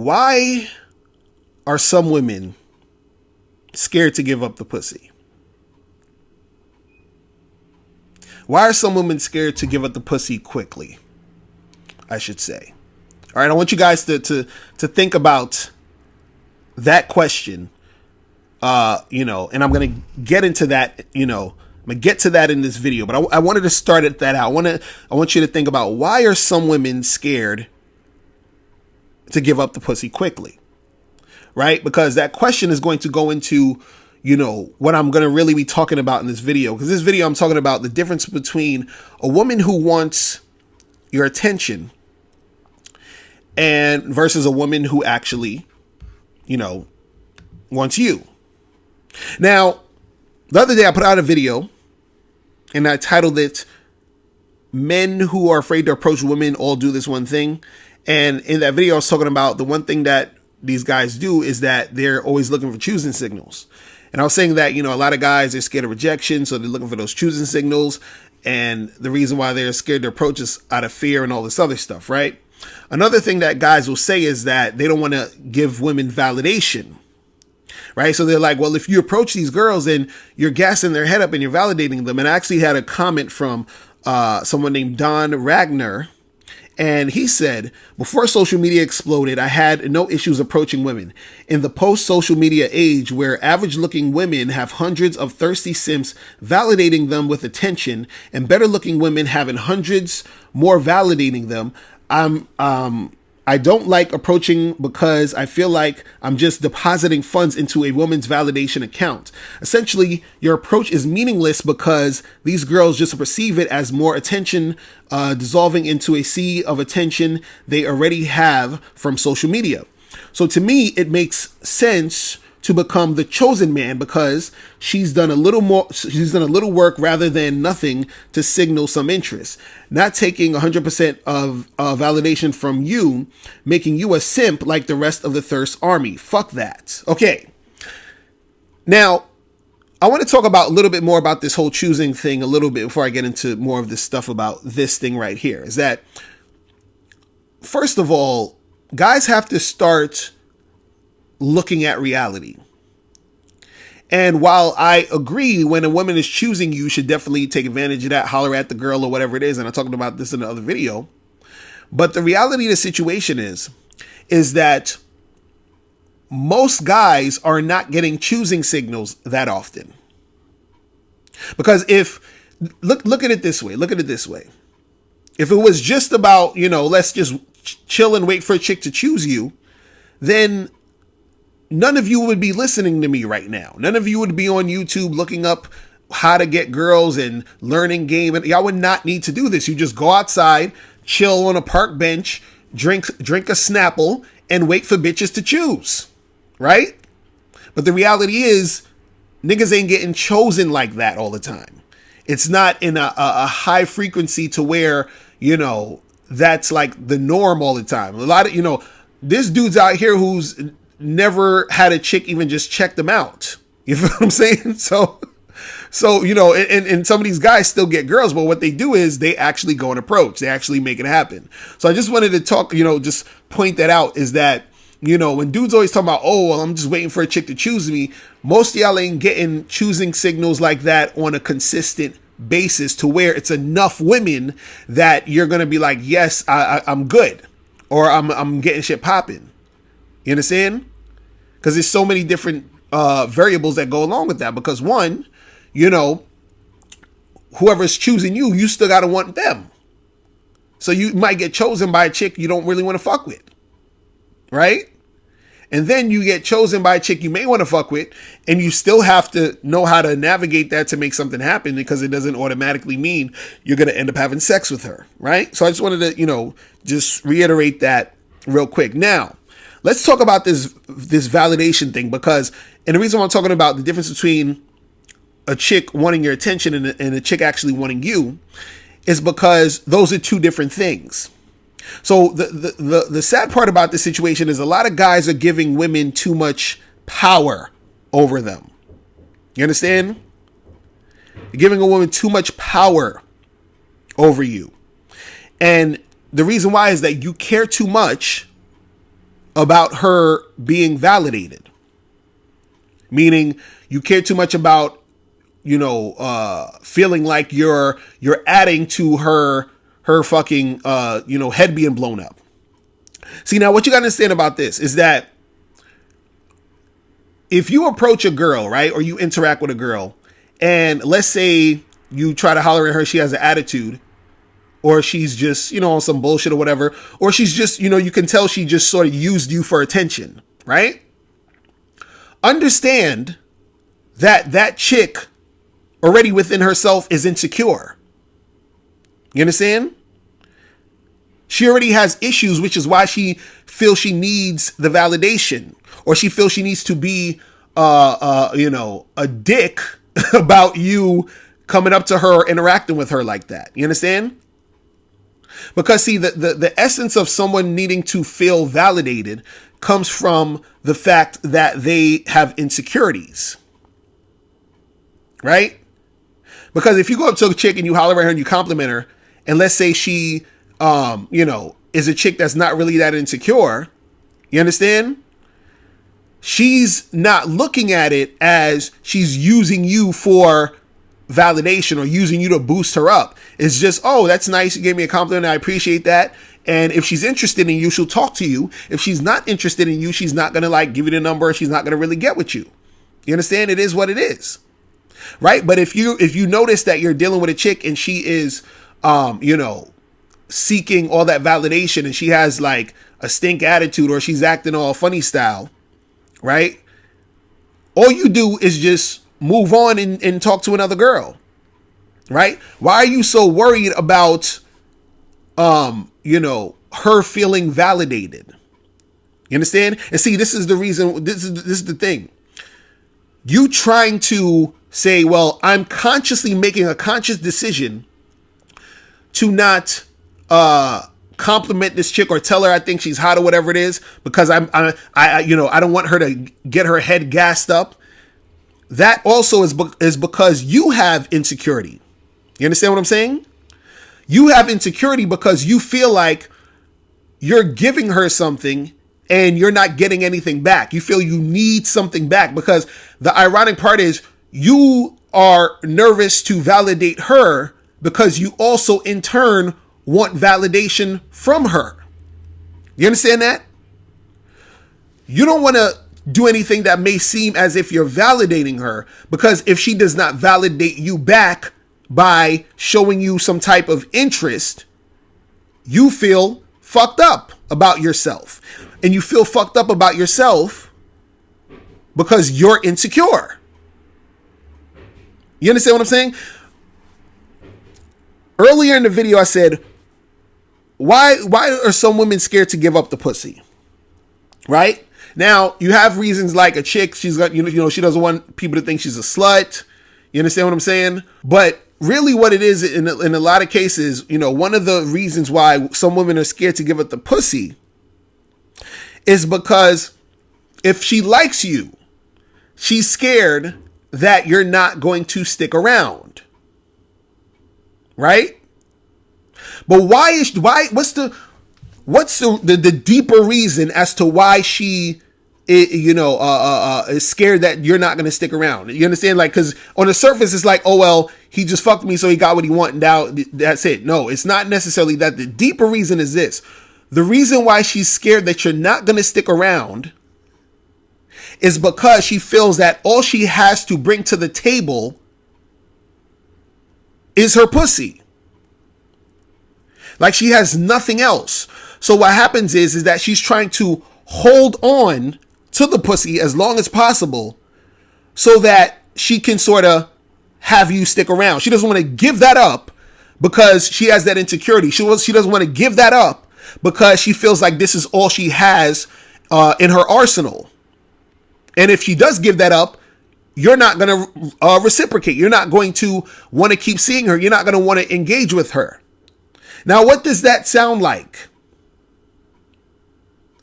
Why are some women scared to give up the pussy? Why are some women scared to give up the pussy quickly? I should say. All right, I want you guys to think about that question. And I'm gonna get into that. I'm gonna get to that in this video, but I wanted to start at that out. I want you to think about, why are some women scared to give up the pussy quickly? Right? Because that question is going to go into, what I'm going to really be talking about in this video. Because this video, I'm talking about the difference between a woman who wants your attention and versus a woman who actually, wants you. Now, the other day I put out a video and I titled it, "Men Who Are Afraid to Approach Women All Do This One Thing." And in that video, I was talking about the one thing that these guys do is that they're always looking for choosing signals. And I was saying that, a lot of guys are scared of rejection, so they're looking for those choosing signals. And the reason why they're scared to approach is out of fear and all this other stuff, right? Another thing that guys will say is that they don't want to give women validation, right? So they're like, well, if you approach these girls and you're gassing their head up and you're validating them. And I actually had a comment from someone named Don Ragnar. And he said, before social media exploded, I had no issues approaching women. In the post-social media age, where average-looking women have hundreds of thirsty simps validating them with attention, and better-looking women having hundreds more validating them, I don't like approaching because I feel like I'm just depositing funds into a woman's validation account. Essentially, your approach is meaningless because these girls just perceive it as more attention, dissolving into a sea of attention they already have from social media. So to me, it makes sense to become the chosen man because she's done a little work rather than nothing to signal some interest. Not taking 100% of validation from you, making you a simp like the rest of the thirst army. Fuck that. Okay. Now, I want to talk about a little bit more about this whole choosing thing a little bit before I get into more of this stuff about this thing right here. Is that, first of all, guys have to start looking at reality. And while I agree, when a woman is choosing you, should definitely take advantage of that, holler at the girl or whatever it is. And I talked about this in the other video. But the reality of the situation is that most guys are not getting choosing signals that often. Because look at it this way. If it was just about, let's just chill and wait for a chick to choose you, then none of you would be listening to me right now. None of you would be on YouTube looking up how to get girls and learning game. And y'all would not need to do this. You just go outside, chill on a park bench, drink a Snapple, and wait for bitches to choose. Right? But the reality is, niggas ain't getting chosen like that all the time. It's not in a high frequency to where, that's like the norm all the time. A lot of, this dude's out here who's never had a chick even just check them out. You feel what I'm saying? So and some of these guys still get girls, but what they do is they actually go and approach. They actually make it happen. So I just wanted to talk, just point that out, is that, when dudes always talk about, oh, well, I'm just waiting for a chick to choose me. Most of y'all ain't getting choosing signals like that on a consistent basis to where it's enough women that you're going to be like, yes, I'm good. Or I'm getting shit popping. You understand? Because there's so many different variables that go along with that. Because one, whoever's choosing you, you still got to want them. So you might get chosen by a chick you don't really want to fuck with. Right? And then you get chosen by a chick you may want to fuck with, and you still have to know how to navigate that to make something happen, because it doesn't automatically mean you're going to end up having sex with her. Right? So I just wanted to, just reiterate that real quick. Now, let's talk about this validation thing, because, and the reason why I'm talking about the difference between a chick wanting your attention and a chick actually wanting you is because those are two different things. So the sad part about this situation is a lot of guys are giving women too much power over them. You understand? You're giving a woman too much power over you. And the reason why is that you care too much about her being validated. Meaning you care too much about, feeling like you're adding to her fucking, head being blown up. See, now what you got to understand about this is that if you approach a girl, right, or you interact with a girl, and let's say you try to holler at her, she has an attitude, or she's just, on some bullshit or whatever, or she's just, you can tell she just sort of used you for attention, right? Understand that chick already within herself is insecure. You understand? She already has issues, which is why she feels she needs the validation, or she feels she needs to be, a dick about you coming up to her or interacting with her like that. You understand? Because see, the essence of someone needing to feel validated comes from the fact that they have insecurities, right? Because if you go up to a chick and you holler at her and you compliment her, and let's say she, is a chick that's not really that insecure, you understand? She's not looking at it as she's using you for validation or using you to boost her up. It's just, oh, that's nice. You gave me a compliment. I appreciate that. And if she's interested in you, she'll talk to you. If she's not interested in you, she's not going to give you the number. She's not going to really get with you. You understand? It is what it is. Right. But if you notice that you're dealing with a chick and she is, seeking all that validation, and she has like a stink attitude, or she's acting all funny style, right? All you do is just move on and talk to another girl, right? Why are you so worried about, her feeling validated? You understand? And see, this is the reason, this is the thing. You trying to say, well, I'm consciously making a conscious decision to not compliment this chick or tell her I think she's hot or whatever it is, because I don't want her to get her head gassed up. That also is because you have insecurity. You understand what I'm saying? You have insecurity because you feel like you're giving her something and you're not getting anything back. You feel you need something back, because the ironic part is you are nervous to validate her because you also in turn want validation from her. You understand that? You don't want to do anything that may seem as if you're validating her, because if she does not validate you back by showing you some type of interest, you feel fucked up about yourself. And you feel fucked up about yourself because you're insecure. You understand what I'm saying? Earlier in the video, I said, why are some women scared to give up the pussy? Right? Now, you have reasons like a chick, she's got, she doesn't want people to think she's a slut. You understand what I'm saying? But really what it is in a lot of cases, one of the reasons why some women are scared to give up the pussy is because if she likes you, she's scared that you're not going to stick around. Right? But what's the deeper reason as to why she is scared that you're not going to stick around? You understand? Like, because on the surface it's like, oh well, he just fucked me so he got what he wanted, now that's it. No, it's not necessarily that. The deeper reason is this. The reason why she's scared that you're not going to stick around is because she feels that all she has to bring to the table is her pussy. Like she has nothing else. So what happens is that she's trying to hold on to the pussy as long as possible so that she can sort of have you stick around. She doesn't want to give that up because she has that insecurity. She doesn't want to give that up because she feels like this is all she has in her arsenal. And if she does give that up, you're not going to reciprocate. You're not going to want to keep seeing her. You're not going to want to engage with her. Now, what does that sound like?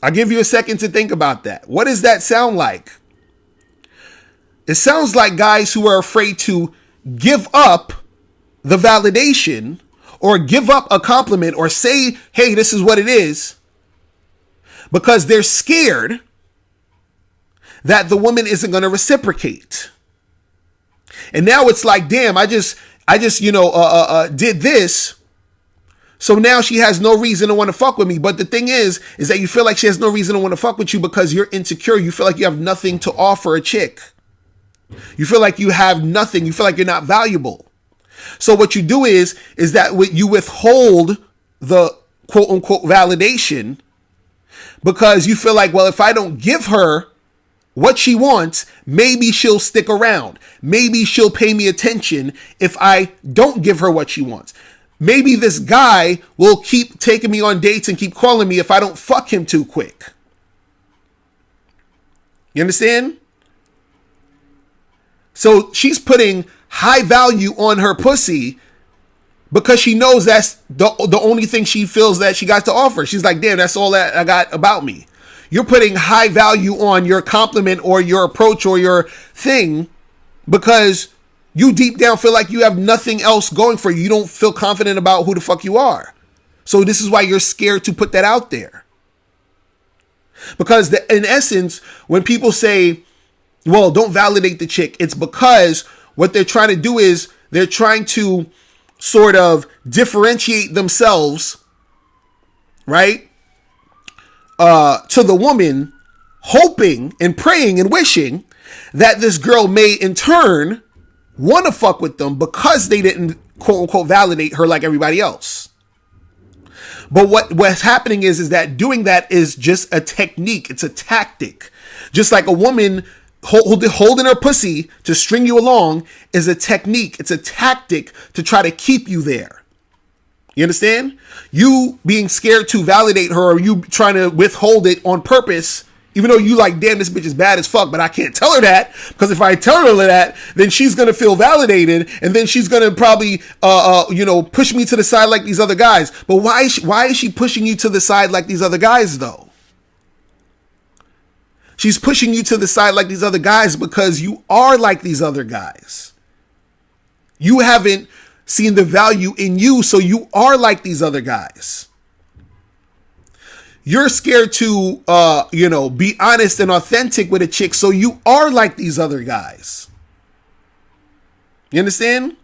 I'll give you a second to think about that. What does that sound like? It sounds like guys who are afraid to give up the validation or give up a compliment or say, hey, this is what it is, because they're scared that the woman isn't going to reciprocate. And now it's like, damn, I just did this. So now she has no reason to want to fuck with me. But the thing is that you feel like she has no reason to want to fuck with you because you're insecure. You feel like you have nothing to offer a chick. You feel like you have nothing. You feel like you're not valuable. So what you do is that you withhold the quote unquote validation because you feel like, well, if I don't give her what she wants, maybe she'll stick around. Maybe she'll pay me attention if I don't give her what she wants. Maybe this guy will keep taking me on dates and keep calling me if I don't fuck him too quick. You understand? So she's putting high value on her pussy because she knows that's the only thing she feels that she got to offer. She's like, damn, that's all that I got about me. You're putting high value on your compliment or your approach or your thing because you deep down feel like you have nothing else going for you. You don't feel confident about who the fuck you are. So this is why you're scared to put that out there. Because in essence, when people say, well, don't validate the chick, it's because what they're trying to do is they're trying to sort of differentiate themselves, right? To the woman, hoping and praying and wishing that this girl may in turn want to fuck with them because they didn't quote unquote validate her like everybody else. But what's happening is that doing that is just a technique. It's a tactic. Just like a woman holding her pussy to string you along is a technique. It's a tactic to try to keep you there. You understand? You being scared to validate her or you trying to withhold it on purpose, even though you like, damn, this bitch is bad as fuck, but I can't tell her that because if I tell her that, then she's going to feel validated and then she's going to probably, push me to the side like these other guys. But why is she pushing you to the side like these other guys though? She's pushing you to the side like these other guys because you are like these other guys. You haven't seen the value in you, so you are like these other guys. You're scared to, be honest and authentic with a chick, so you are like these other guys. You understand?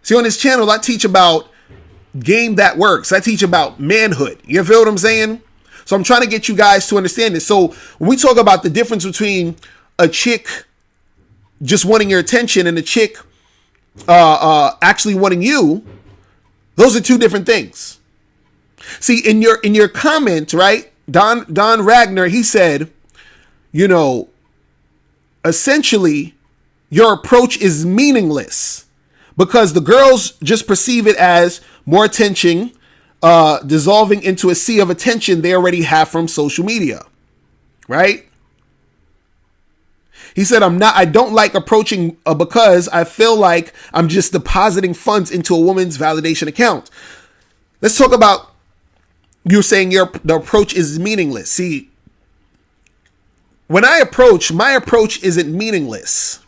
See, on this channel, I teach about game that works. I teach about manhood. You feel what I'm saying? So I'm trying to get you guys to understand this. So when we talk about the difference between a chick just wanting your attention and a chick actually wanting you, those are two different things. See, in your comment, right, Don Ragnar, he said, essentially your approach is meaningless because the girls just perceive it as more attention, dissolving into a sea of attention they already have from social media, right? He said, I don't like approaching because I feel like I'm just depositing funds into a woman's validation account. Let's talk about you're saying the approach is meaningless. See, when I approach, my approach isn't meaningless.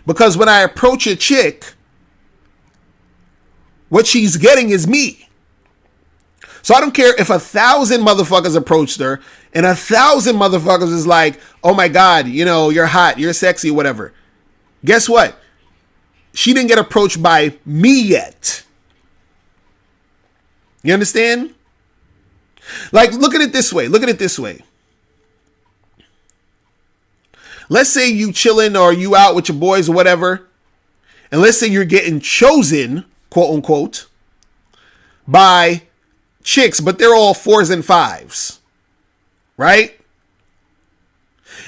Because when I approach a chick, what she's getting is me. So I don't care if 1,000 motherfuckers approached her and 1,000 motherfuckers is like, oh my God, you're hot, you're sexy, whatever. Guess what? She didn't get approached by me yet. You understand? Like, look at it this way. Let's say you chilling or you out with your boys or whatever. And let's say you're getting chosen, quote unquote, by chicks, but they're all 4s and 5s. Right?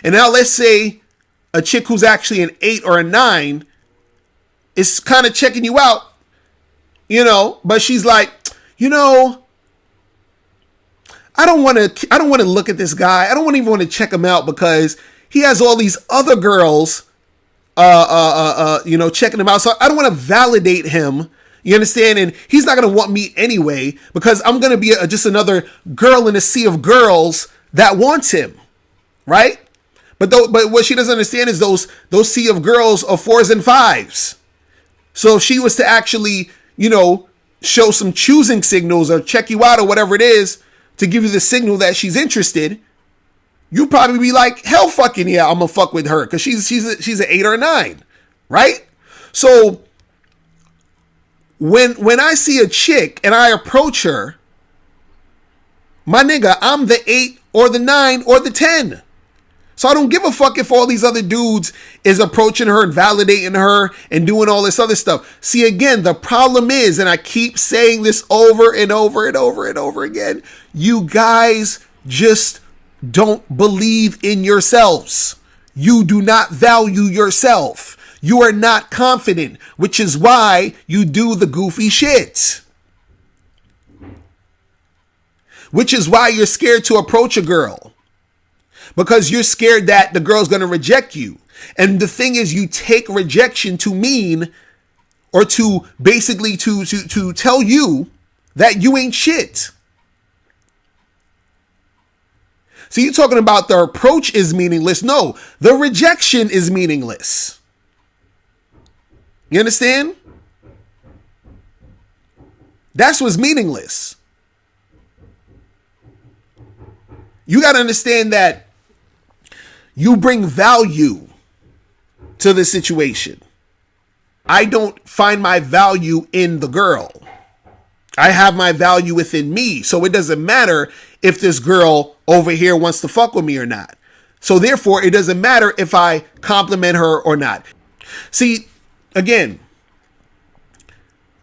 And now let's say a chick who's actually an 8 or a 9 is kind of checking you out, but she's like, I don't want to look at this guy. I don't even want to check him out because he has all these other girls, checking him out. So I don't want to validate him. You understand? And he's not going to want me anyway because I'm going to be just another girl in a sea of girls that wants him. Right? But what she doesn't understand is those sea of girls are 4s and 5s. So if she was to actually, show some choosing signals or check you out or whatever it is to give you the signal that she's interested, you probably be like, hell fucking yeah, I'm gonna fuck with her because she's an 8 or a 9, right? So when I see a chick and I approach her, my nigga, I'm the 8 or the 9 or the 10. So I don't give a fuck if all these other dudes is approaching her and validating her and doing all this other stuff. See, again, the problem is, and I keep saying this over and over and over and over again, you guys just don't believe in yourselves. You do not value yourself. You are not confident, which is why you do the goofy shit. Which is why you're scared to approach a girl. Because you're scared that the girl's going to reject you. And the thing is, you take rejection to mean, or to basically to tell you that you ain't shit. So you're talking about the approach is meaningless. No, the rejection is meaningless. You understand? That's what's meaningless. You got to understand that you bring value to the situation. I don't find my value in the girl. I have my value within me. So it doesn't matter if this girl over here wants to fuck with me or not. So therefore, it doesn't matter if I compliment her or not. See, again,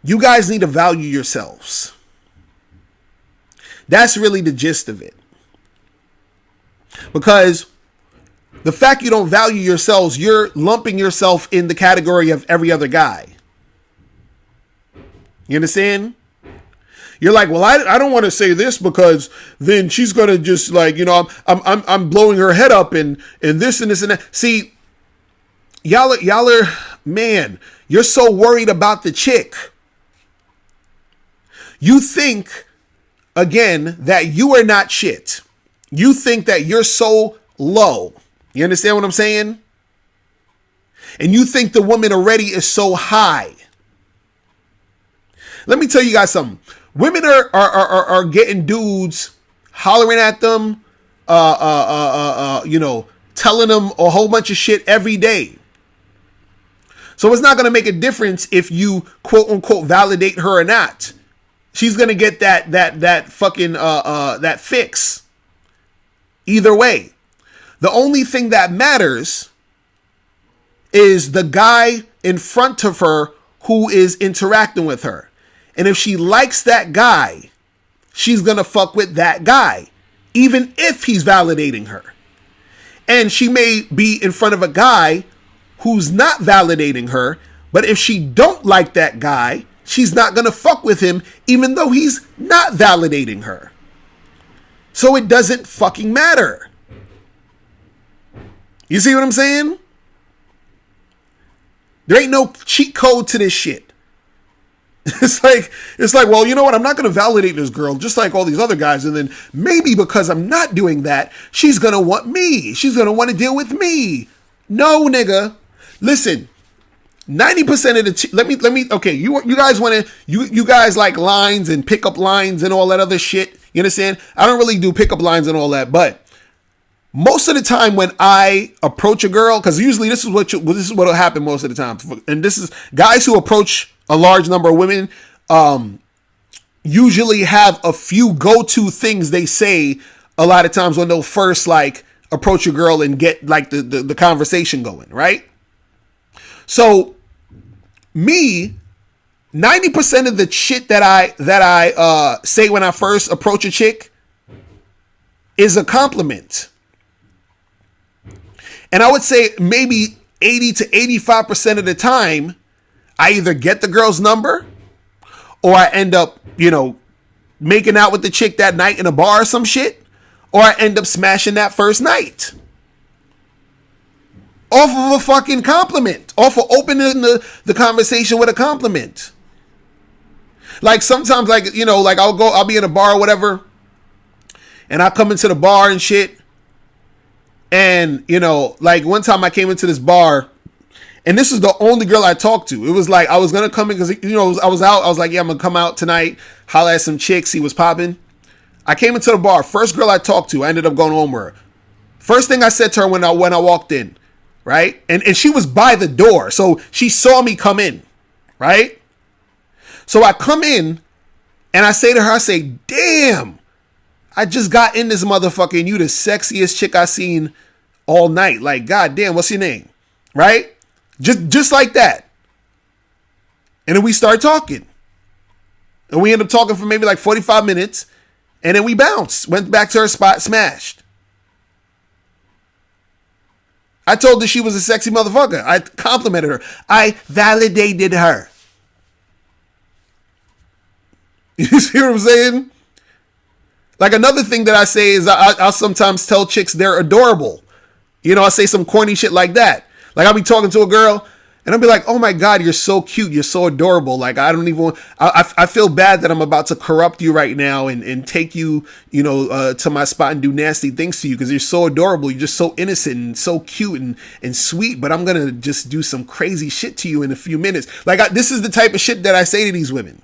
you guys need to value yourselves. That's really the gist of it. Because the fact you don't value yourselves, you're lumping yourself in the category of every other guy. You understand? You're like, well, I don't want to say this because then she's gonna just like, you know, I'm blowing her head up and this and this and that. See, y'all are, man, you're so worried about the chick. You think, again, that you are not shit. You think that you're so low. You understand what I'm saying? And you think the woman already is so high. Let me tell you guys something. Women are getting dudes hollering at them, you know, telling them a whole bunch of shit every day. So it's not going to make a difference if you quote unquote validate her or not. She's going to get that fucking that fix. Either way. The only thing that matters is the guy in front of her who is interacting with her. And if she likes that guy, she's going to fuck with that guy, even if he's validating her. And she may be in front of a guy who's not validating her, but if she don't like that guy, she's not going to fuck with him, even though he's not validating her. So it doesn't fucking matter. You see what I'm saying? There ain't no cheat code to this shit. It's like, well, you know what? I'm not going to validate this girl just like all these other guys. And then maybe because I'm not doing that, she's going to want me. She's going to want to deal with me. No, nigga. Listen, 90% of the, let me, okay. You guys want to, you guys like lines and pickup lines and all that other shit. You understand? I don't really do pickup lines and all that, but most of the time when I approach a girl, because usually this is what will happen most of the time. And this is guys who approach a large number of women, usually have a few go-to things they say a lot of times when they'll first like approach a girl and get like the conversation going, right? So me, 90% of the shit that I say when I first approach a chick is a compliment. And I would say maybe 80 to 85% of the time, I either get the girl's number or I end up, you know, making out with the chick that night in a bar or some shit, or I end up smashing that first night. Off of a fucking compliment. Off of opening the conversation with a compliment. Like sometimes, like, you know, like I'll be in a bar or whatever, and I come into the bar and shit. And, you know, like one time I came into this bar And this is the only girl I talked to. It was like, I was going to come in because, I was out. I was like, yeah, I'm going to come out tonight, holla at some chicks, see what's popping. I came into the bar. First girl I talked to, I ended up going home with her. First thing I said to her when I walked in, right? And she was by the door. So she saw me come in, right? So I come in and I say to her, I say, damn, I just got in this motherfucker and you the sexiest chick I seen all night. Like, goddamn, what's your name? Right? Just like that. And then we start talking. And we end up talking for maybe like 45 minutes. And then we bounced. Went back to her spot, smashed. I told her she was a sexy motherfucker. I complimented her. I validated her. You see what I'm saying? Like, another thing that I say is I'll sometimes tell chicks they're adorable. I say some corny shit like that. Like, I'll be talking to a girl and I'll be like, oh my God, you're so cute. You're so adorable. Like, I don't even, I feel bad that I'm about to corrupt you right now and take you, to my spot and do nasty things to you because you're so adorable. You're just so innocent and so cute and sweet. But I'm going to just do some crazy shit to you in a few minutes. Like, this is the type of shit that I say to these women.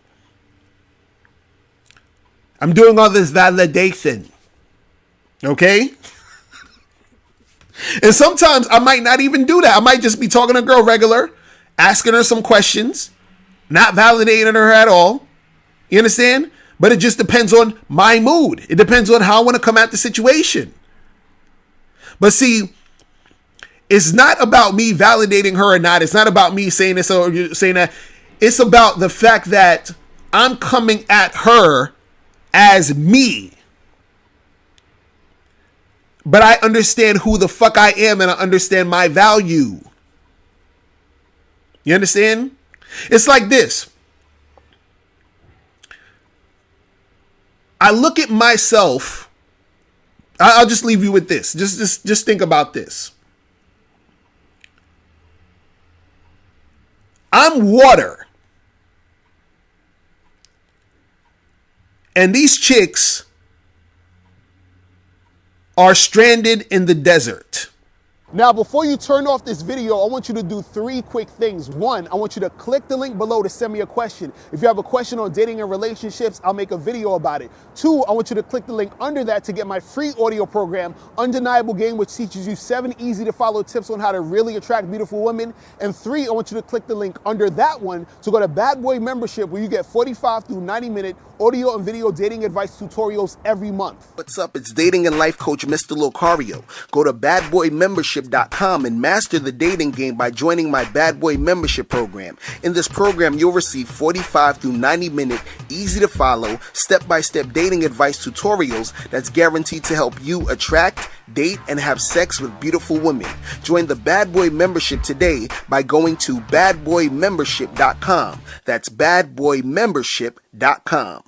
I'm doing all this validation. Okay? And sometimes I might not even do that. I might just be talking to a girl regular, asking her some questions, not validating her at all. You understand? But it just depends on my mood. It depends on how I want to come at the situation. But see, it's not about me validating her or not. It's not about me saying this or saying that. It's about the fact that I'm coming at her as me. But I understand who the fuck I am and I understand my value. You understand? It's like this. I look at myself. I'll just leave you with this. Just think about this. I'm water. And these chicks are stranded in the desert. Now, before you turn off this video, I want you to do 3 quick things. 1, I want you to click the link below to send me a question. If you have a question on dating and relationships, I'll make a video about it. 2, I want you to click the link under that to get my free audio program, Undeniable Game, which teaches you 7 easy to follow tips on how to really attract beautiful women. And 3, I want you to click the link under that one to go to Bad Boy Membership, where you get 45 through 90-minute audio and video dating advice tutorials every month. What's up? It's dating and life coach Mr. Locario. Go to badboymembership.com and master the dating game by joining my Bad Boy Membership program. In this program, you'll receive 45 through 90-minute, easy to follow, step-by-step dating advice tutorials that's guaranteed to help you attract, date, and have sex with beautiful women. Join the Bad Boy Membership today by going to badboymembership.com. That's badboymembership.com.